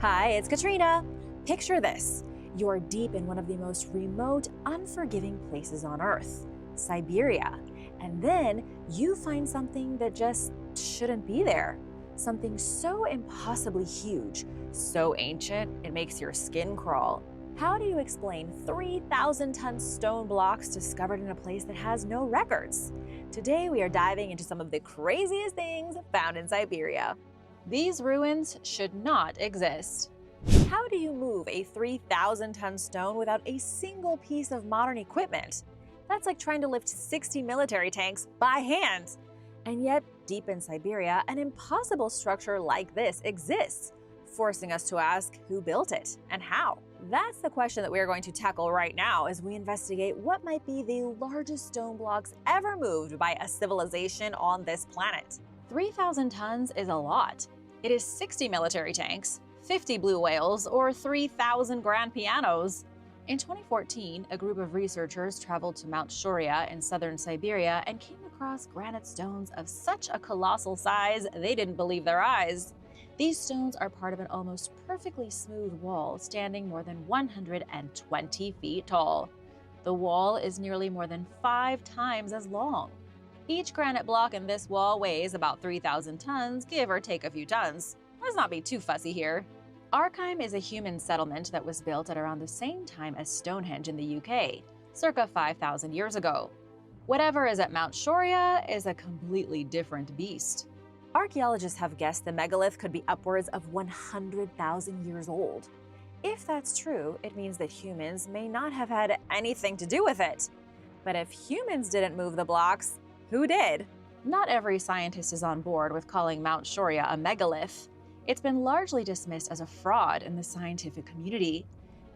Hi, it's Katrina. Picture this. You're deep in one of the most remote, unforgiving places on Earth, Siberia. And then you find something that just shouldn't be there. Something so impossibly huge, so ancient, it makes your skin crawl. How do you explain 3,000-ton stone blocks discovered in a place that has no records? Today we are diving into some of the craziest things found in Siberia. These ruins should not exist. How do you move a 3,000-ton stone without a single piece of modern equipment? That's like trying to lift 60 military tanks by hand. And yet, deep in Siberia, an impossible structure like this exists, forcing us to ask who built it and how. That's the question that we are going to tackle right now as we investigate what might be the largest stone blocks ever moved by a civilization on this planet. 3,000 tons is a lot. It is 60 military tanks, 50 blue whales, or 3,000 grand pianos. In 2014, a group of researchers traveled to Mount Shoria in southern Siberia and came across granite stones of such a colossal size they didn't believe their eyes. These stones are part of an almost perfectly smooth wall standing more than 120 feet tall. The wall is nearly more than 5 times as long. Each granite block in this wall weighs about 3,000 tons, give or take a few tons. Let's not be too fussy here. Archaeologists is a human settlement that was built at around the same time as Stonehenge in the UK, circa 5,000 years ago. Whatever is at Mount Shoria is a completely different beast. Archaeologists have guessed the megalith could be upwards of 100,000 years old. If that's true, it means that humans may not have had anything to do with it. But if humans didn't move the blocks, who did? Not every scientist is on board with calling Mount Shoria a megalith. It's been largely dismissed as a fraud in the scientific community.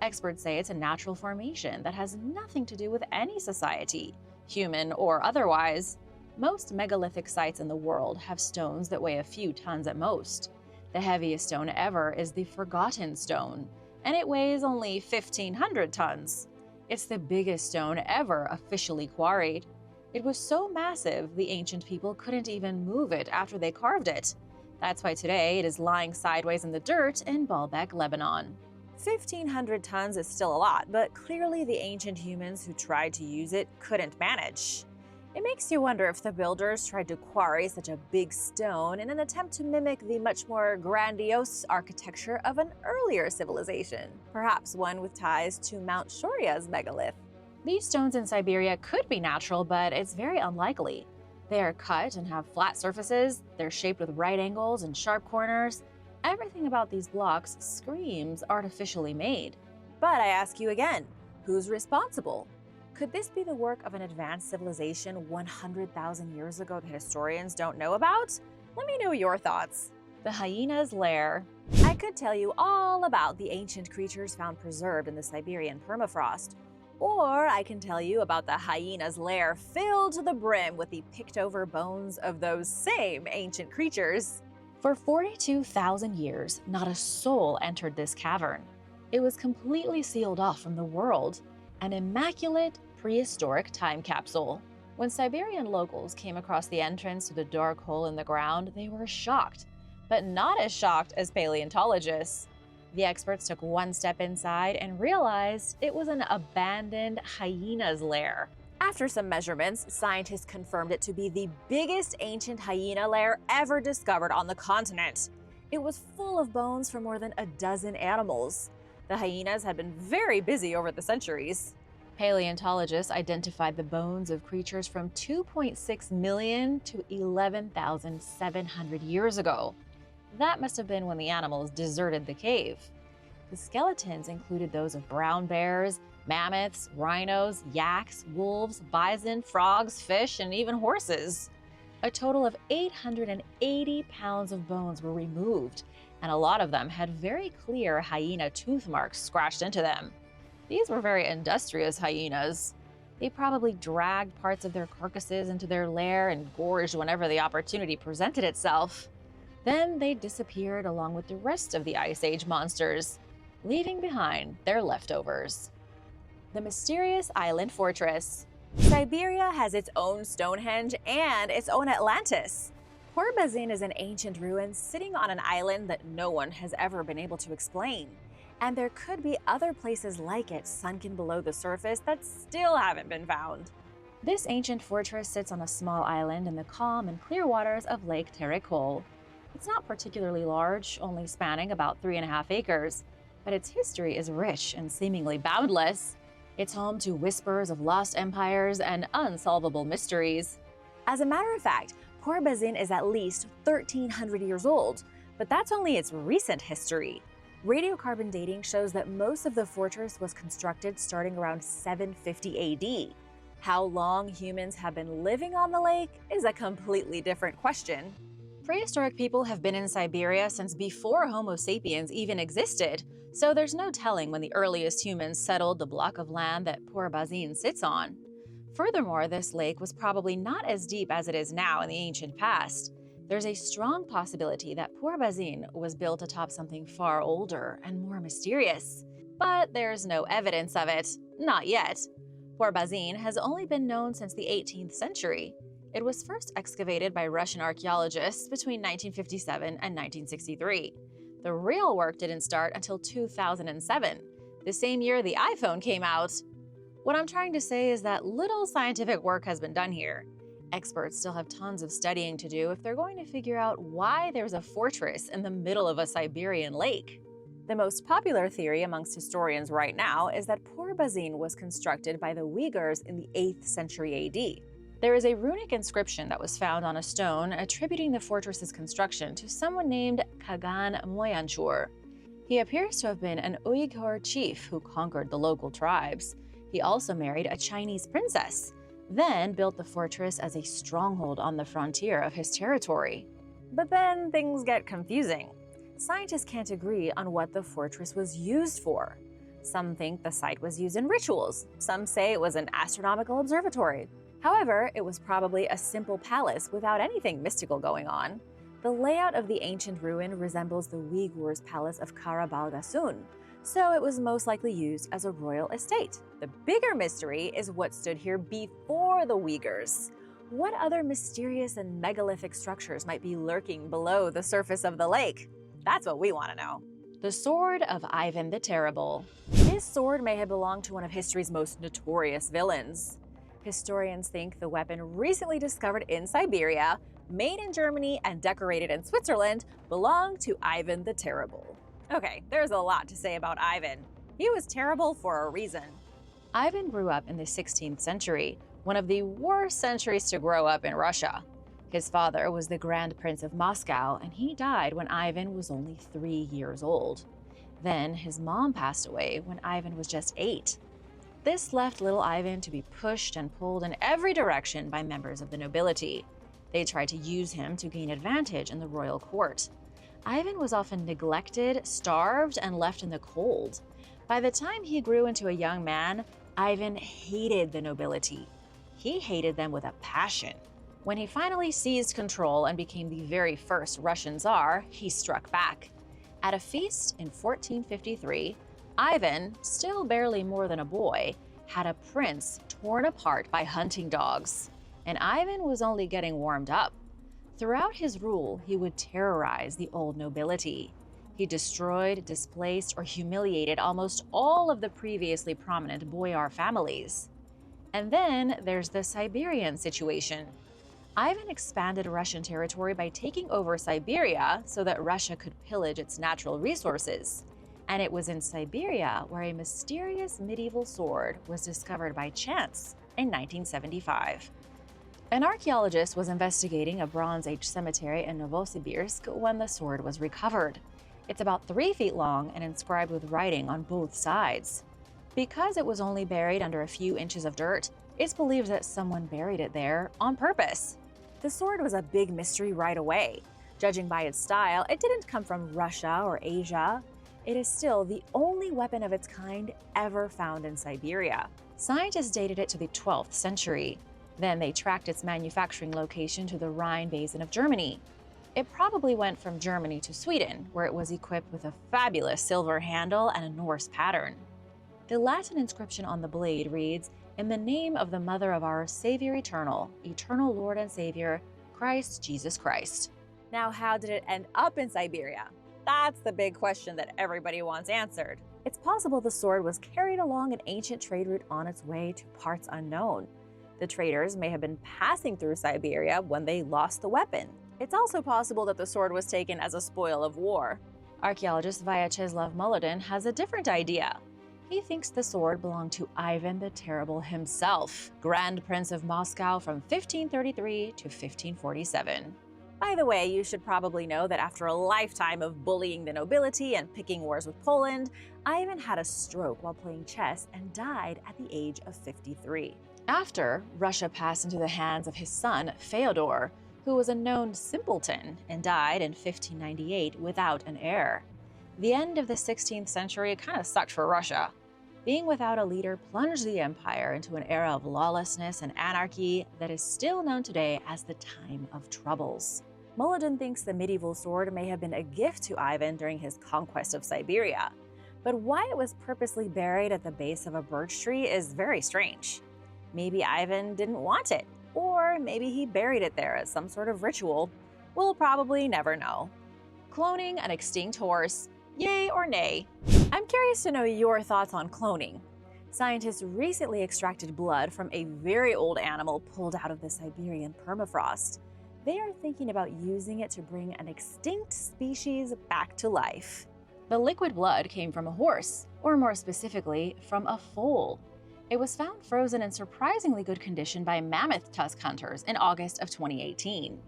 Experts say it's a natural formation that has nothing to do with any society, human or otherwise. Most megalithic sites in the world have stones that weigh a few tons at most. The heaviest stone ever is the Forgotten Stone, and it weighs only 1,500 tons. It's the biggest stone ever officially quarried. It was so massive, the ancient people couldn't even move it after they carved it. That's why today it is lying sideways in the dirt in Baalbek, Lebanon. 1,500 tons is still a lot, but clearly the ancient humans who tried to use it couldn't manage. It makes you wonder if the builders tried to quarry such a big stone in an attempt to mimic the much more grandiose architecture of an earlier civilization, perhaps one with ties to Mount Shoria's megalith. These stones in Siberia could be natural, but it's very unlikely. They are cut and have flat surfaces, they're shaped with right angles and sharp corners. Everything about these blocks screams artificially made. But I ask you again, who's responsible? Could this be the work of an advanced civilization 100,000 years ago that historians don't know about? Let me know your thoughts. The Hyena's Lair. I could tell you all about the ancient creatures found preserved in the Siberian permafrost. Or I can tell you about the Hyena's Lair filled to the brim with the picked-over bones of those same ancient creatures. For 42,000 years, not a soul entered this cavern. It was completely sealed off from the world. An immaculate prehistoric time capsule. When Siberian locals came across the entrance to the dark hole in the ground, they were shocked, but not as shocked as paleontologists. The experts took one step inside and realized it was an abandoned hyena's lair. After some measurements, scientists confirmed it to be the biggest ancient hyena lair ever discovered on the continent. It was full of bones from more than a dozen animals. The hyenas had been very busy over the centuries. Paleontologists identified the bones of creatures from 2.6 million to 11,700 years ago. That must have been when the animals deserted the cave. The skeletons included those of brown bears, mammoths, rhinos, yaks, wolves, bison, frogs, fish, and even horses. A total of 880 pounds of bones were removed, and a lot of them had very clear hyena tooth marks scratched into them. These were very industrious hyenas. They probably dragged parts of their carcasses into their lair and gorged whenever the opportunity presented itself. Then they disappeared along with the rest of the Ice Age monsters, leaving behind their leftovers. The mysterious island fortress. Siberia has its own Stonehenge and its own Atlantis. Bazin is an ancient ruin sitting on an island that no one has ever been able to explain. And there could be other places like it sunken below the surface that still haven't been found. This ancient fortress sits on a small island in the calm and clear waters of Lake Terrekol. It's not particularly large, only spanning about 3.5 acres, but its history is rich and seemingly boundless. It's home to whispers of lost empires and unsolvable mysteries. As a matter of fact, Bazin is at least 1,300 years old, but that's only its recent history. Radiocarbon dating shows that most of the fortress was constructed starting around 750 AD. How long humans have been living on the lake is a completely different question. Prehistoric people have been in Siberia since before Homo sapiens even existed, so there's no telling when the earliest humans settled the block of land that Bazin sits on. Furthermore, this lake was probably not as deep as it is now in the ancient past. There's a strong possibility that Bazin was built atop something far older and more mysterious. But there's no evidence of it. Not yet. Bazin has only been known since the 18th century. It was first excavated by Russian archaeologists between 1957 and 1963. The real work didn't start until 2007, the same year the iPhone came out. What I'm trying to say is that little scientific work has been done here. Experts still have tons of studying to do if they're going to figure out why there's a fortress in the middle of a Siberian lake. The most popular theory amongst historians right now is that Bazin was constructed by the Uyghurs in the 8th century AD. There is a runic inscription that was found on a stone attributing the fortress's construction to someone named Kagan Moyanchur. He appears to have been an Uyghur chief who conquered the local tribes. He also married a Chinese princess, then built the fortress as a stronghold on the frontier of his territory. But then things get confusing. Scientists can't agree on what the fortress was used for. Some think the site was used in rituals. Some say it was an astronomical observatory. However, it was probably a simple palace without anything mystical going on. The layout of the ancient ruin resembles the Uyghurs' palace of Karabalgasun, so it was most likely used as a royal estate. The bigger mystery is what stood here before the Uyghurs. What other mysterious and megalithic structures might be lurking below the surface of the lake? That's what we want to know. The Sword of Ivan the Terrible. His sword may have belonged to one of history's most notorious villains. Historians think the weapon recently discovered in Siberia, made in Germany and decorated in Switzerland, belonged to Ivan the Terrible. Okay, there's a lot to say about Ivan. He was terrible for a reason. Ivan grew up in the 16th century, one of the worst centuries to grow up in Russia. His father was the Grand Prince of Moscow, and he died when Ivan was only 3 years old. Then his mom passed away when Ivan was just 8. This left little Ivan to be pushed and pulled in every direction by members of the nobility. They tried to use him to gain advantage in the royal court. Ivan was often neglected, starved, and left in the cold. By the time he grew into a young man, Ivan hated the nobility. He hated them with a passion. When he finally seized control and became the very first Russian Tsar, he struck back. At a feast in 1453, Ivan, still barely more than a boy, had a prince torn apart by hunting dogs. And Ivan was only getting warmed up. Throughout his rule, he would terrorize the old nobility. He destroyed, displaced, or humiliated almost all of the previously prominent boyar families. And then there's the Siberian situation. Ivan expanded Russian territory by taking over Siberia so that Russia could pillage its natural resources. And it was in Siberia where a mysterious medieval sword was discovered by chance in 1975. An archaeologist was investigating a Bronze Age cemetery in Novosibirsk when the sword was recovered. It's about 3 feet long and inscribed with writing on both sides. Because it was only buried under a few inches of dirt, it's believed that someone buried it there on purpose. The sword was a big mystery right away. Judging by its style, it didn't come from Russia or Asia. It is still the only weapon of its kind ever found in Siberia. Scientists dated it to the 12th century. Then they tracked its manufacturing location to the Rhine Basin of Germany. It probably went from Germany to Sweden, where it was equipped with a fabulous silver handle and a Norse pattern. The Latin inscription on the blade reads, "In the name of the Mother of our Savior Eternal, Eternal Lord and Savior, Christ Jesus Christ. Now, how did it end up in Siberia? That's the big question that everybody wants answered. It's possible the sword was carried along an ancient trade route on its way to parts unknown. The traders may have been passing through Siberia when they lost the weapon. It's also possible that the sword was taken as a spoil of war. Archaeologist Vyacheslav Molodin has a different idea. He thinks the sword belonged to Ivan the Terrible himself, Grand Prince of Moscow from 1533 to 1547. By the way, you should probably know that after a lifetime of bullying the nobility and picking wars with Poland, Ivan had a stroke while playing chess and died at the age of 53. After, Russia passed into the hands of his son, Fyodor, who was a known simpleton and died in 1598 without an heir. The end of the 16th century kind of sucked for Russia. Being without a leader plunged the empire into an era of lawlessness and anarchy that is still known today as the Time of Troubles. Molodin thinks the medieval sword may have been a gift to Ivan during his conquest of Siberia, but why it was purposely buried at the base of a birch tree is very strange. Maybe Ivan didn't want it, or maybe he buried it there as some sort of ritual. We'll probably never know. Cloning an extinct horse, yay or nay? I'm curious to know your thoughts on cloning. Scientists recently extracted blood from a very old animal pulled out of the Siberian permafrost. They are thinking about using it to bring an extinct species back to life. The liquid blood came from a horse, or more specifically, from a foal. It was found frozen in surprisingly good condition by mammoth tusk hunters in August of 2018.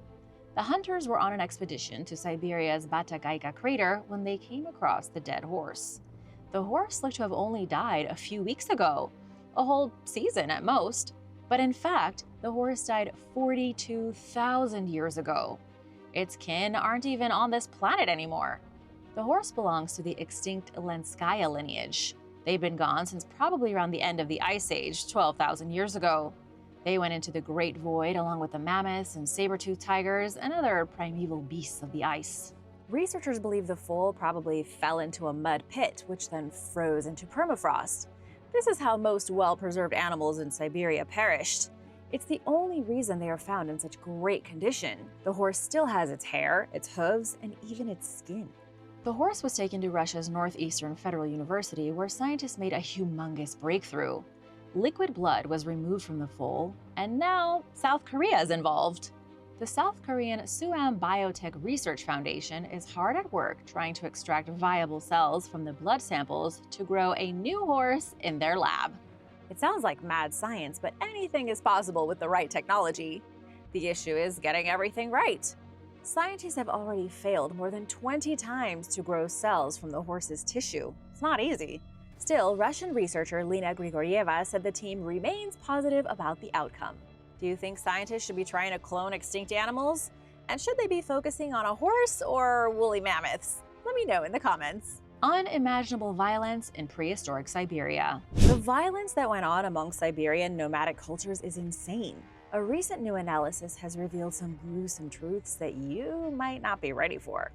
The hunters were on an expedition to Siberia's Batagayka crater when they came across the dead horse. The horse looked to have only died a few weeks ago, a whole season at most. But in fact, the horse died 42,000 years ago. Its kin aren't even on this planet anymore. The horse belongs to the extinct Lenskaya lineage. They've been gone since probably around the end of the Ice Age, 12,000 years ago. They went into the Great Void along with the mammoths and saber-toothed tigers and other primeval beasts of the ice. Researchers believe the foal probably fell into a mud pit, which then froze into permafrost. This is how most well-preserved animals in Siberia perished. It's the only reason they are found in such great condition. The horse still has its hair, its hooves, and even its skin. The horse was taken to Russia's Northeastern Federal University, where scientists made a humongous breakthrough. Liquid blood was removed from the foal, and now South Korea is involved. The South Korean Suam Biotech Research Foundation is hard at work trying to extract viable cells from the blood samples to grow a new horse in their lab. It sounds like mad science, but anything is possible with the right technology. The issue is getting everything right. Scientists have already failed more than 20 times to grow cells from the horse's tissue. It's not easy. Still, Russian researcher Lena Grigorieva said the team remains positive about the outcome. Do you think scientists should be trying to clone extinct animals? And should they be focusing on a horse or woolly mammoths? Let me know in the comments. Unimaginable violence in prehistoric Siberia. The violence that went on among Siberian nomadic cultures is insane. A recent new analysis has revealed some gruesome truths that you might not be ready for.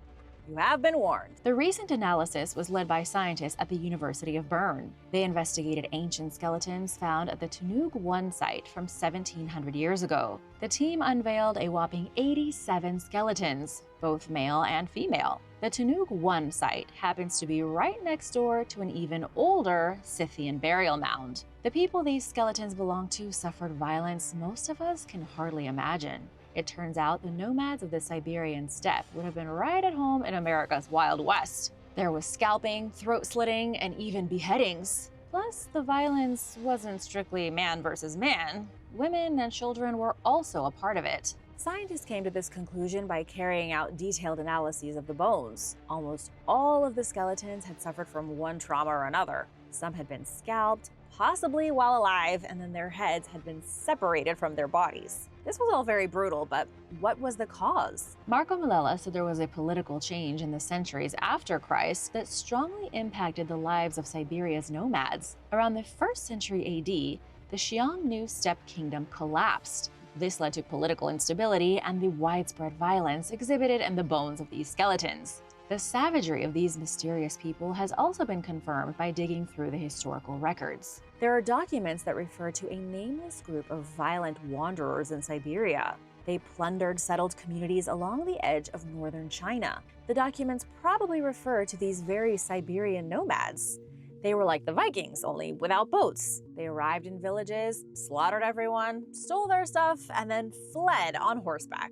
You have been warned. The recent analysis was led by scientists at the University of Bern. They investigated ancient skeletons found at the Tunug 1 site from 1700 years ago. The team unveiled a whopping 87 skeletons, both male and female. The Tunug 1 site happens to be right next door to an even older Scythian burial mound. The people these skeletons belong to suffered violence most of us can hardly imagine. It turns out the nomads of the Siberian steppe would have been right at home in America's Wild West. There was scalping, throat slitting, and even beheadings. Plus, the violence wasn't strictly man versus man. Women and children were also a part of it. Scientists came to this conclusion by carrying out detailed analyses of the bones. Almost all of the skeletons had suffered from one trauma or another. Some had been scalped, possibly while alive, and then their heads had been separated from their bodies. This was all very brutal, but what was the cause? Marco Millela said there was a political change in the centuries after Christ that strongly impacted the lives of Siberia's nomads. Around the 1st century AD, the Xiongnu steppe kingdom collapsed. This led to political instability and the widespread violence exhibited in the bones of these skeletons. The savagery of these mysterious people has also been confirmed by digging through the historical records. There are documents that refer to a nameless group of violent wanderers in Siberia. They plundered settled communities along the edge of northern China. The documents probably refer to these very Siberian nomads. They were like the Vikings, only without boats. They arrived in villages, slaughtered everyone, stole their stuff, and then fled on horseback.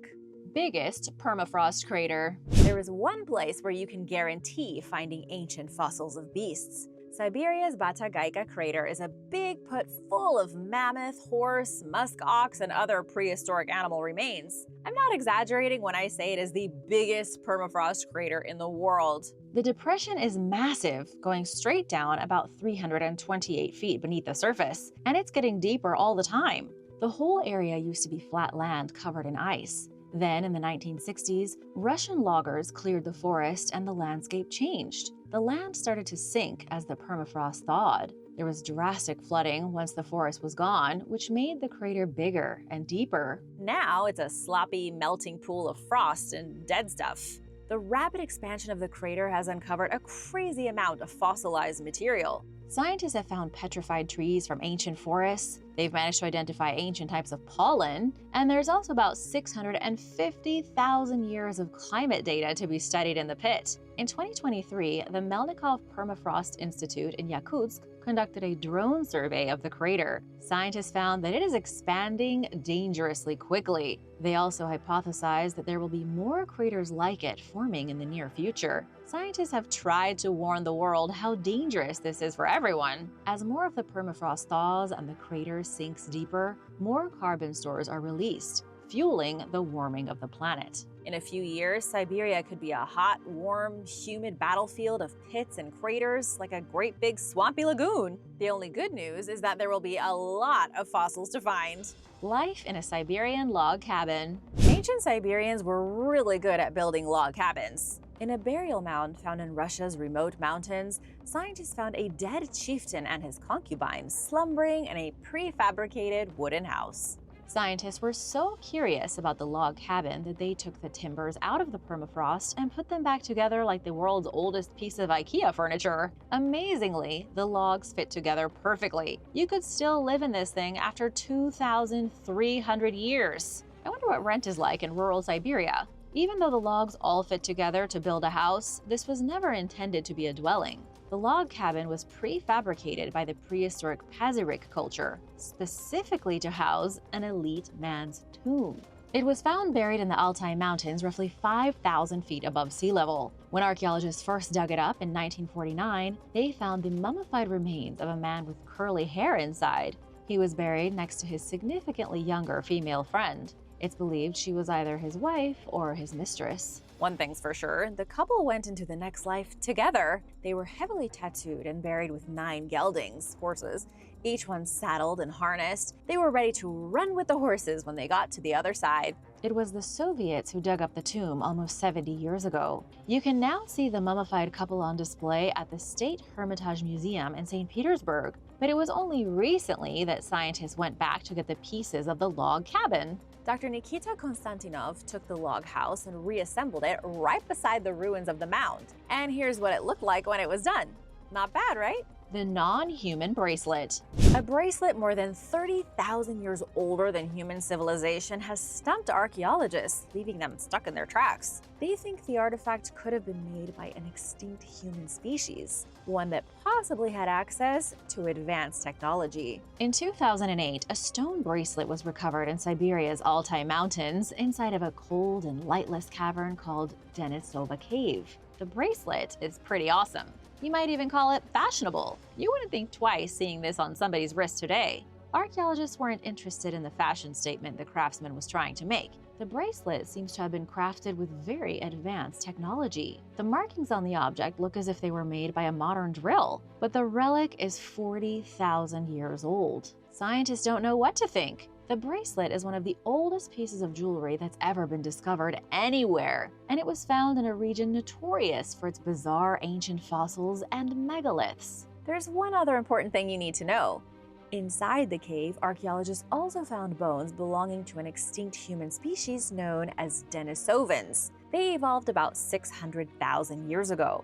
Biggest permafrost crater. There is one place where you can guarantee finding ancient fossils of beasts. Siberia's Batagayka crater is a big pit full of mammoth, horse, musk ox, and other prehistoric animal remains. I'm not exaggerating when I say it is the biggest permafrost crater in the world. The depression is massive, going straight down about 328 feet beneath the surface, and it's getting deeper all the time. The whole area used to be flat land covered in ice. Then, in the 1960s, Russian loggers cleared the forest and the landscape changed. The land started to sink as the permafrost thawed. There was drastic flooding once the forest was gone, which made the crater bigger and deeper. Now it's a sloppy, melting pool of frost and dead stuff. The rapid expansion of the crater has uncovered a crazy amount of fossilized material. Scientists have found petrified trees from ancient forests. They've managed to identify ancient types of pollen, and there's also about 650,000 years of climate data to be studied in the pit. In 2023, the Melnikov Permafrost Institute in Yakutsk conducted a drone survey of the crater. Scientists found that it is expanding dangerously quickly. They also hypothesized that there will be more craters like it forming in the near future. Scientists have tried to warn the world how dangerous this is for everyone. As more of the permafrost thaws and the crater sinks deeper, more carbon stores are released, fueling the warming of the planet. In a few years, Siberia could be a hot, warm, humid battlefield of pits and craters, like a great big swampy lagoon. The only good news is that there will be a lot of fossils to find. Life in a Siberian log cabin. Ancient Siberians were really good at building log cabins. In a burial mound found in Russia's remote mountains, scientists found a dead chieftain and his concubines slumbering in a prefabricated wooden house. Scientists were so curious about the log cabin that they took the timbers out of the permafrost and put them back together like the world's oldest piece of IKEA furniture. Amazingly, the logs fit together perfectly. You could still live in this thing after 2,300 years. I wonder what rent is like in rural Siberia. Even though the logs all fit together to build a house, this was never intended to be a dwelling. The log cabin was prefabricated by the prehistoric Pazyryk culture, specifically to house an elite man's tomb. It was found buried in the Altai Mountains, roughly 5,000 feet above sea level. When archaeologists first dug it up in 1949, they found the mummified remains of a man with curly hair inside. He was buried next to his significantly younger female friend. It's believed she was either his wife or his mistress. One thing's for sure, the couple went into the next life together. They were heavily tattooed and buried with 9 geldings, horses, each one saddled and harnessed. They were ready to run with the horses when they got to the other side. It was the Soviets who dug up the tomb almost 70 years ago. You can now see the mummified couple on display at the State Hermitage Museum in St. Petersburg. But it was only recently that scientists went back to get the pieces of the log cabin. Dr. Nikita Konstantinov took the log house and reassembled it right beside the ruins of the mound. And here's what it looked like when it was done. Not bad, right? The Non-Human Bracelet. A bracelet more than 30,000 years older than human civilization has stumped archaeologists, leaving them stuck in their tracks. They think the artifact could have been made by an extinct human species, one that possibly had access to advanced technology. In 2008, a stone bracelet was recovered in Siberia's Altai Mountains inside of a cold and lightless cavern called Denisova Cave. The bracelet is pretty awesome. You might even call it fashionable. You wouldn't think twice seeing this on somebody's wrist today. Archaeologists weren't interested in the fashion statement the craftsman was trying to make. The bracelet seems to have been crafted with very advanced technology. The markings on the object look as if they were made by a modern drill, but the relic is 40,000 years old. Scientists don't know what to think. The bracelet is one of the oldest pieces of jewelry that's ever been discovered anywhere, and it was found in a region notorious for its bizarre ancient fossils and megaliths. There's one other important thing you need to know. Inside the cave, archaeologists also found bones belonging to an extinct human species known as Denisovans. They evolved about 600,000 years ago.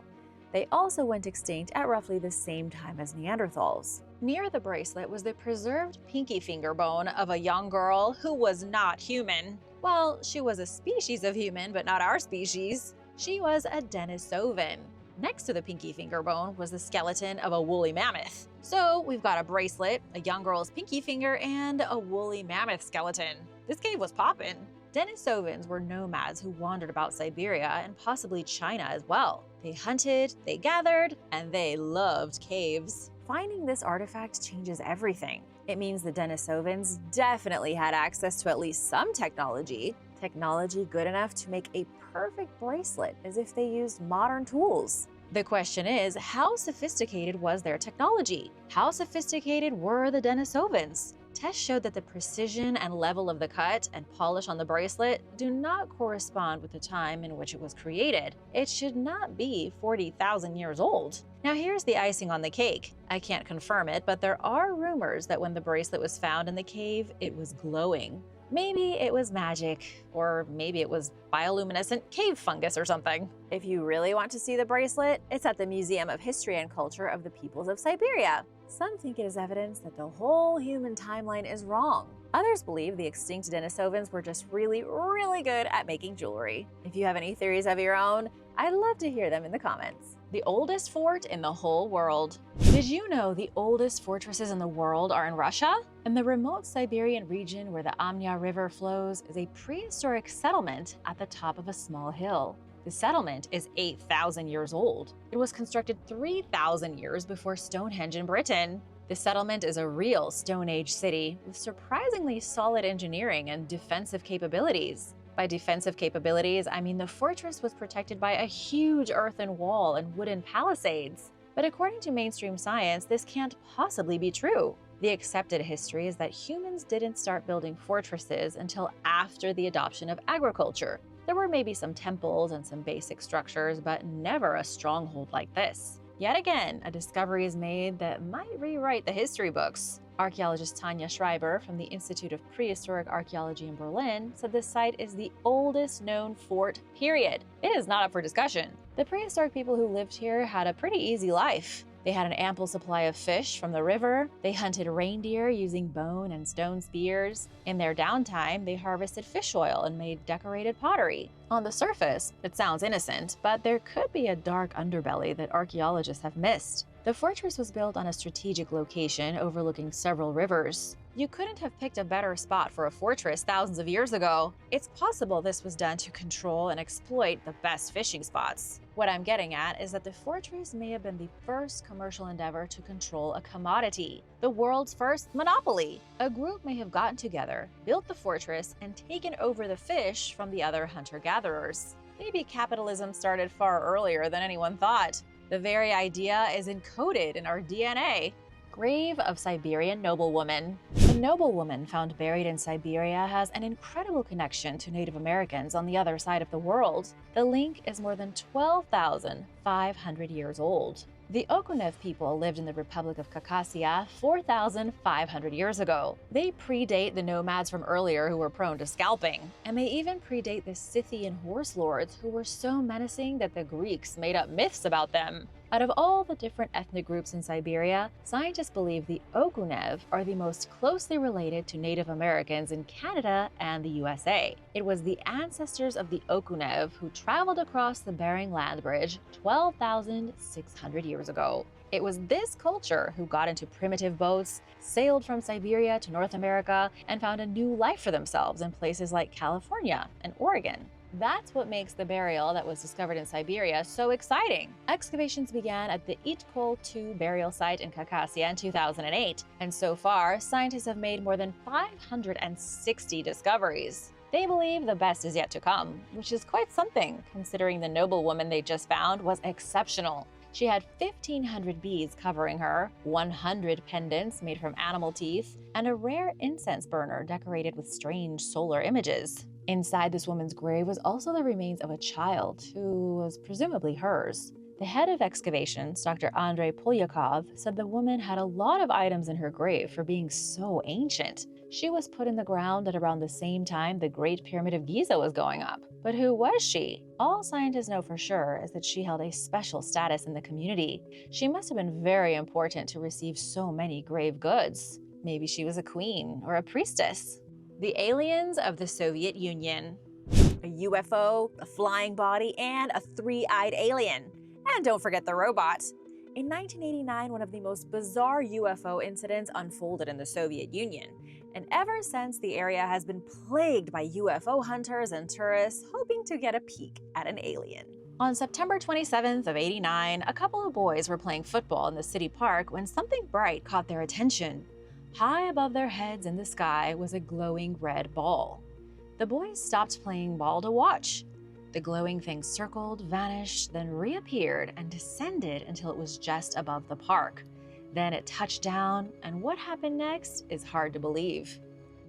They also went extinct at roughly the same time as Neanderthals. Near the bracelet was the preserved pinky finger bone of a young girl who was not human. Well, she was a species of human, but not our species. She was a Denisovan. Next to the pinky finger bone was the skeleton of a woolly mammoth. So we've got a bracelet, a young girl's pinky finger, and a woolly mammoth skeleton. This cave was poppin'. Denisovans were nomads who wandered about Siberia and possibly China as well. They hunted, they gathered, and they loved caves. Finding this artifact changes everything. It means the Denisovans definitely had access to at least some technology. Technology good enough to make a perfect bracelet, as if they used modern tools. The question is, how sophisticated was their technology? How sophisticated were the Denisovans? Tests showed that the precision and level of the cut and polish on the bracelet do not correspond with the time in which it was created. It should not be 40,000 years old. Now here's the icing on the cake. I can't confirm it, but there are rumors that when the bracelet was found in the cave, it was glowing. Maybe it was magic, or maybe it was bioluminescent cave fungus or something. If you really want to see the bracelet, it's at the Museum of History and Culture of the Peoples of Siberia. Some think it is evidence that the whole human timeline is wrong. Others believe the extinct Denisovans were just really good at making jewelry. If you have any theories of your own, I'd love to hear them in the comments. The oldest fort in the whole world. Did you know the oldest fortresses in the world are in Russia? In the remote Siberian region where the Amur River flows is a prehistoric settlement at the top of a small hill. The settlement is 8,000 years old. It was constructed 3,000 years before Stonehenge in Britain. The settlement is a real Stone Age city with surprisingly solid engineering and defensive capabilities. By defensive capabilities, I mean the fortress was protected by a huge earthen wall and wooden palisades. But according to mainstream science, this can't possibly be true. The accepted history is that humans didn't start building fortresses until after the adoption of agriculture. There were maybe some temples and some basic structures, but never a stronghold like this. Yet again, a discovery is made that might rewrite the history books. Archaeologist Tanja Schreiber from the Institute of Prehistoric Archaeology in Berlin said this site is the oldest known fort, period. It is not up for discussion. The prehistoric people who lived here had a pretty easy life. They had an ample supply of fish from the river. They hunted reindeer using bone and stone spears. In their downtime, they harvested fish oil and made decorated pottery. On the surface, it sounds innocent, but there could be a dark underbelly that archaeologists have missed. The fortress was built on a strategic location overlooking several rivers. You couldn't have picked a better spot for a fortress thousands of years ago. It's possible this was done to control and exploit the best fishing spots. What I'm getting at is that the fortress may have been the first commercial endeavor to control a commodity, the world's first monopoly. A group may have gotten together, built the fortress, and taken over the fish from the other hunter-gatherers. Maybe capitalism started far earlier than anyone thought. The very idea is encoded in our DNA. Grave of Siberian Noblewoman. The Noblewoman found buried in Siberia has an incredible connection to Native Americans on the other side of the world. The link is more than 12,500 years old. The Okunev people lived in the Republic of Khakassia 4,500 years ago. They predate the nomads from earlier who were prone to scalping, and they even predate the Scythian horse lords who were so menacing that the Greeks made up myths about them. Out of all the different ethnic groups in Siberia, scientists believe the Okunev are the most closely related to Native Americans in Canada and the USA. It was the ancestors of the Okunev who traveled across the Bering Land Bridge 12,600 years ago. It was this culture who got into primitive boats, sailed from Siberia to North America, and found a new life for themselves in places like California and Oregon. That's what makes the burial that was discovered in Siberia so exciting. Excavations began at the Itkol II burial site in Khakassia in 2008, and so far, scientists have made more than 560 discoveries. They believe the best is yet to come, which is quite something, considering the Noblewoman they just found was exceptional. She had 1,500 beads covering her, 100 pendants made from animal teeth, and a rare incense burner decorated with strange solar images. Inside this woman's grave was also the remains of a child, who was presumably hers. The head of excavations, Dr. Andrei Polyakov, said the woman had a lot of items in her grave for being so ancient. She was put in the ground at around the same time the Great Pyramid of Giza was going up. But who was she? All scientists know for sure is that she held a special status in the community. She must have been very important to receive so many grave goods. Maybe she was a queen or a priestess. The aliens of the Soviet Union. A UFO, a flying body, and a three-eyed alien. And don't forget the robot. In 1989, one of the most bizarre UFO incidents unfolded in the Soviet Union. And ever since, the area has been plagued by UFO hunters and tourists hoping to get a peek at an alien. On September 27th of '89, a couple of boys were playing football in the city park when something bright caught their attention. High above their heads in the sky was a glowing red ball. The boys stopped playing ball to watch. The glowing thing circled, vanished, then reappeared and descended until it was just above the park. Then it touched down, and what happened next is hard to believe.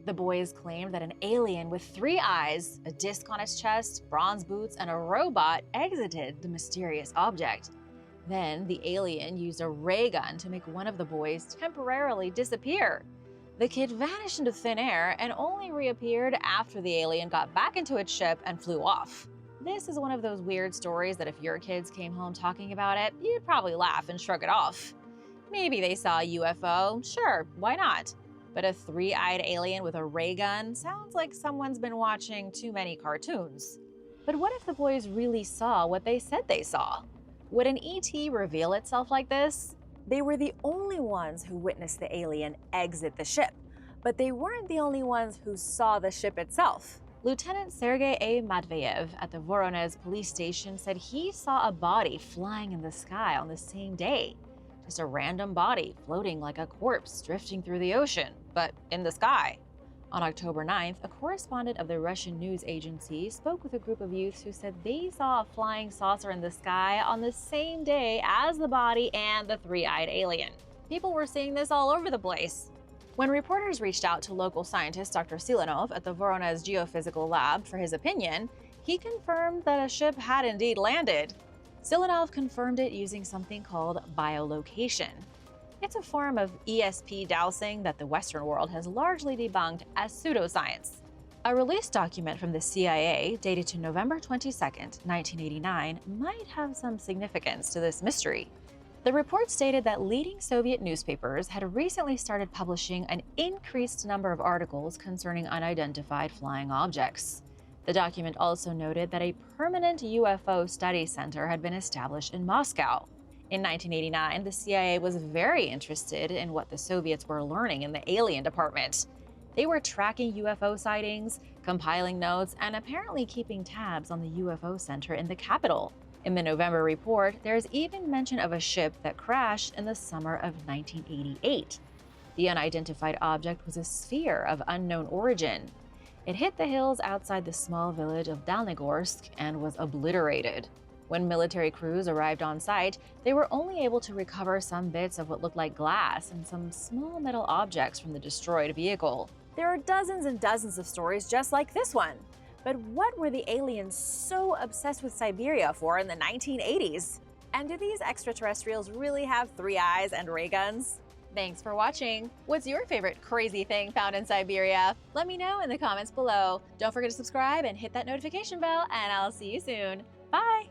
The boys claimed that an alien with 3 eyes, a disc on its chest, bronze boots, and a robot exited the mysterious object. Then the alien used a ray gun to make one of the boys temporarily disappear. The kid vanished into thin air and only reappeared after the alien got back into its ship and flew off. This is one of those weird stories that if your kids came home talking about it, you'd probably laugh and shrug it off. Maybe they saw a UFO, sure, why not? But a 3-eyed alien with a ray gun sounds like someone's been watching too many cartoons. But what if the boys really saw what they said they saw? Would an ET reveal itself like this? They were the only ones who witnessed the alien exit the ship, but they weren't the only ones who saw the ship itself. Lieutenant Sergei A. Matveyev at the Voronezh police station said he saw a body flying in the sky on the same day. Just a random body floating like a corpse drifting through the ocean, but in the sky. On October 9th, a correspondent of the Russian news agency spoke with a group of youths who said they saw a flying saucer in the sky on the same day as the body and the 3-eyed alien. People were seeing this all over the place. When reporters reached out to local scientist Dr. Silanov at the Voronezh Geophysical Lab for his opinion, he confirmed that a ship had indeed landed. Silanov confirmed it using something called biolocation. It's a form of ESP dowsing that the Western world has largely debunked as pseudoscience. A released document from the CIA dated to November 22, 1989, might have some significance to this mystery. The report stated that leading Soviet newspapers had recently started publishing an increased number of articles concerning unidentified flying objects. The document also noted that a permanent UFO study center had been established in Moscow. In 1989, the CIA was very interested in what the Soviets were learning in the alien department. They were tracking UFO sightings, compiling notes, and apparently keeping tabs on the UFO center in the capital. In the November report, there is even mention of a ship that crashed in the summer of 1988. The unidentified object was a sphere of unknown origin. It hit the hills outside the small village of Dalnegorsk and was obliterated. When military crews arrived on site, they were only able to recover some bits of what looked like glass and some small metal objects from the destroyed vehicle. There are dozens and dozens of stories just like this one. But what were the aliens so obsessed with Siberia for in the 1980s? And do these extraterrestrials really have 3 eyes and ray guns? Thanks for watching. What's your favorite crazy thing found in Siberia? Let me know in the comments below. Don't forget to subscribe and hit that notification bell, and I'll see you soon. Bye!